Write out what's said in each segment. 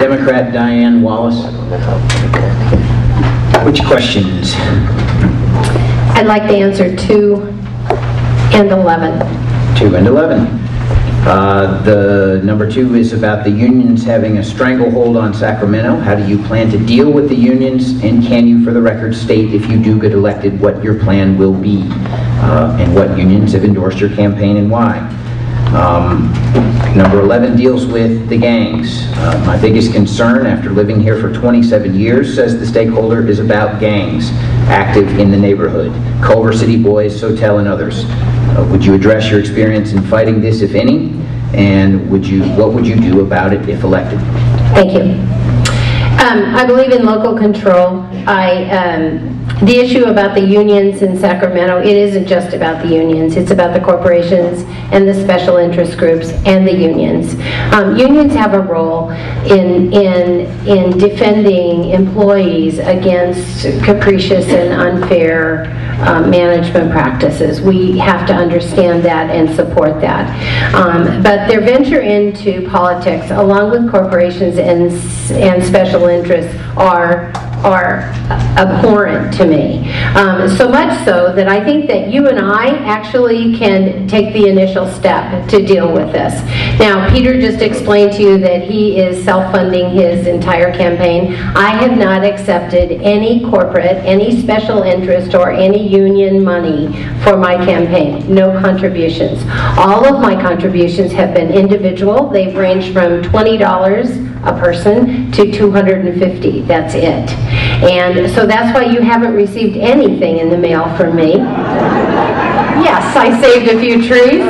Democrat Diane, Wallace. Which questions? I'd like to answer 2 and 11. 2 and 11. The number 2 is about the unions having a stranglehold on Sacramento. How do you plan to deal with the unions, and can you, for the record, state, if you do get elected, what your plan will be, and what unions have endorsed your campaign and why? Number 11 deals with the gangs. My biggest concern after living here for 27 years, says the stakeholder, is about gangs active in the neighborhood. Culver City Boys, Sotel, and others. Would you address your experience in fighting this, if any? And what would you do about it if elected? Thank you. I believe in local control. The issue about the unions in Sacramento, it isn't just about the unions. It's about the corporations and the special interest groups and the unions. Unions have a role in defending employees against capricious and unfair management practices. We have to understand that and support that. But their venture into politics, along with corporations and special interests, are abhorrent to me. So much so that I think that you and I actually can take the initial step to deal with this. Now, Peter just explained to you that he is self-funding his entire campaign. I have not accepted any corporate, any special interest, or any union money for my campaign. No contributions. All of my contributions have been individual. They've ranged from $20 a person to $250. That's it. And so that's why you haven't received anything in the mail from me. Yes, I saved a few trees.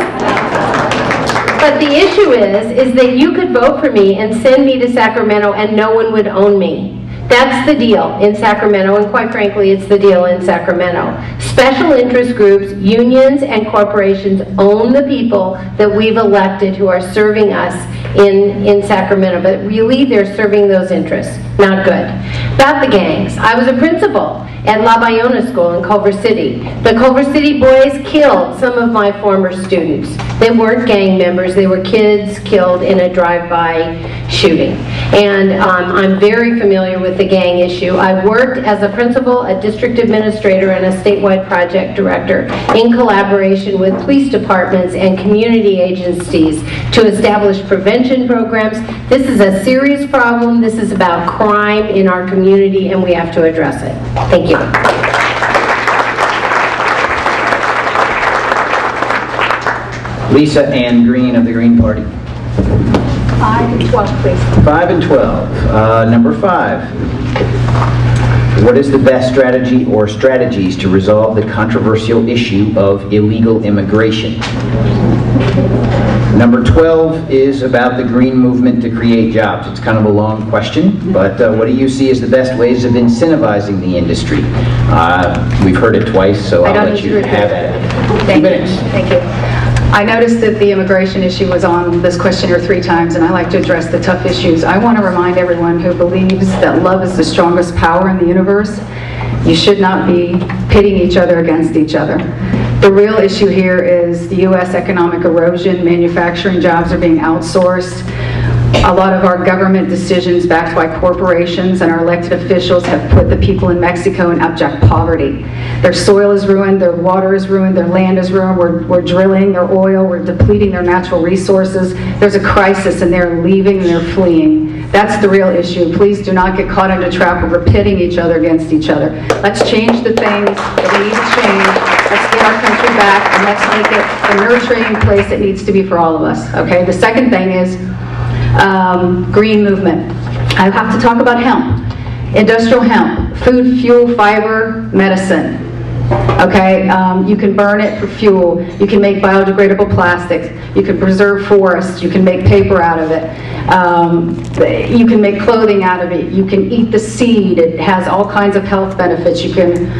But the issue is that you could vote for me and send me to Sacramento and no one would own me. That's the deal in Sacramento, and quite frankly, it's the deal in Sacramento. Special interest groups, unions, and corporations own the people that we've elected who are serving us in Sacramento, but really they're serving those interests. Not good. About the gangs, I was a principal at La Bayona School in Culver City. The Culver City Boys killed some of my former students. They weren't gang members, they were kids killed in a drive-by shooting. And I'm very familiar with the gang issue. I worked as a principal, a district administrator, and a statewide project director in collaboration with police departments and community agencies to establish prevention programs. This is a serious problem. This is about crime in our community, and we have to address it. Thank you. Lisa Ann Green of the Green Party. 5 and 12, please. 5 and 12. Number 5. What is the best strategy or strategies to resolve the controversial issue of illegal immigration? Number 12 is about the green movement to create jobs. It's kind of a long question, but what do you see as the best ways of incentivizing the industry? We've heard it twice, so I'll let you have it. 2 minutes. Thank you. I noticed that the immigration issue was on this questionnaire 3 times, and I like to address the tough issues. I want to remind everyone who believes that love is the strongest power in the universe, you should not be pitting each other against each other. The real issue here is the U.S. economic erosion. Manufacturing jobs are being outsourced. A lot of our government decisions backed by corporations and our elected officials have put the people in Mexico in abject poverty. Their soil is ruined, their water is ruined, their land is ruined, we're drilling their oil, we're depleting their natural resources. There's a crisis and they're leaving and they're fleeing. That's the real issue. Please do not get caught in a trap where we're pitting each other against each other. Let's change the things that we need to change. Let's get our country back and let's make it a nurturing place it needs to be for all of us. Okay? The second thing is green movement. I have to talk about hemp. Industrial hemp, food, fuel, fiber, medicine. Okay, you can burn it for fuel. You can make biodegradable plastics. You can preserve forests. You can make paper out of it. You can make clothing out of it. You can eat the seed. It has all kinds of health benefits. You can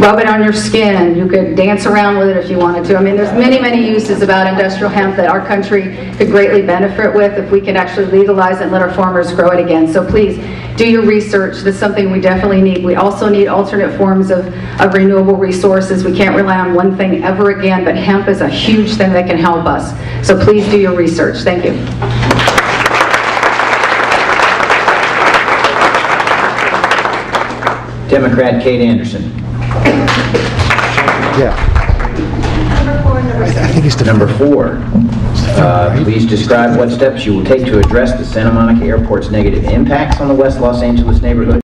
rub it on your skin. You could dance around with it if you wanted to. I mean, there's many, many uses about industrial hemp that our country could greatly benefit with if we could actually legalize it and let our farmers grow it again. So please, do your research. That's something we definitely need. We also need alternate forms of renewable resources. We can't rely on one thing ever again, but hemp is a huge thing that can help us. So please do your research. Thank you. Democrat Kate Anderson. Yeah. I think it's the Number 4. Please describe what steps you will take to address the Santa Monica Airport's negative impacts on the West Los Angeles neighborhood.